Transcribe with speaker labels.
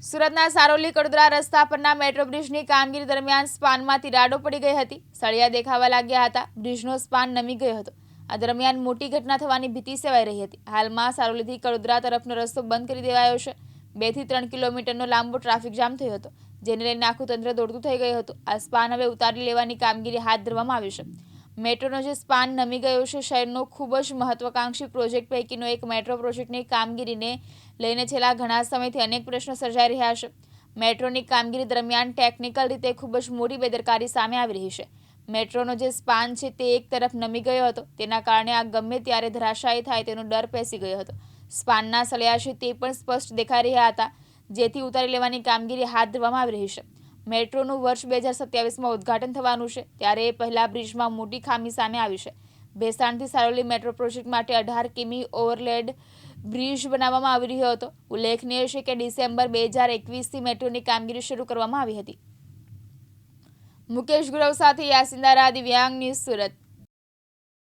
Speaker 1: સુરતના સારોલી કડોદરા રસ્તા પરના મેટ્રો બ્રિજની કામગીરી દરમિયાન સ્પાનમાં તિરાડો પડી ગઈ હતી. સળિયા દેખાવા લાગ્યા હતા. બ્રિજનો સ્પાન નમી ગયો હતો. આ દરમિયાન મોટી ઘટના થવાની ભીતિ સેવાઈ રહી હતી. હાલમાં સારોલીથી કડોદરા તરફનો રસ્તો બંધ કરી દેવાયો છે. 2 થી 3 કિલોમીટરનો લાંબો ટ્રાફિક જામ થયો હતો, જેને લઈને આખું તંત્ર દોડતું થઈ ગયું હતું. આ સ્પાન હવે ઉતારી લેવાની કામગીરી હાથ ધરવામાં આવી છે. મેટ્રોનો જે સ્પાન નમી ગયો છે, શહેરનો ખૂબ જ મહત્વાકાંક્ષી પ્રોજેક્ટ પૈકીનો એક મેટ્રો પ્રોજેક્ટની કામગીરીને લઈને છેલ્લા ઘણા સમયથી અનેક પ્રશ્નો સર્જાઈ રહ્યા છે. મેટ્રોની કામગીરી દરમિયાન ટેકનિકલ રીતે ખૂબ જ મોટી બેદરકારી સામે આવી રહી છે. મેટ્રોનો જે સ્પાન છે તે એક તરફ નમી ગયો હતો, તેના કારણે આ ગમે ત્યારે ધરાશાયી થાય તેનો ડર પેસી ગયો હતો. સ્પાનના સળિયા છે તે પણ સ્પષ્ટ દેખાઈ રહ્યા હતા, જેથી ઉતારી લેવાની કામગીરી હાથ ધરવામાં આવી રહી છે. મેટ્રોનું વર્ષ 2027માં ઉદ્ઘાટન થવાનું છે, ત્યારે પહેલા બ્રિજમાં મોટી ખામી સામે આવી છે. ભેસાણથી સારોલી મેટ્રો પ્રોજેક્ટ માટે 18 કિમી ઓવરહેડ બ્રિજ બનાવવામાં આવી રહ્યો હતો. ઉલ્લેખનીય છે કે ડિસેમ્બર 2021થી મેટ્રોની કામગીરી શરૂ કરવામાં આવી હતી. મુકેશ ગુરવ સાથે યાસીન દારા, દિવ્યાંગ ન્યૂઝ, સુરત.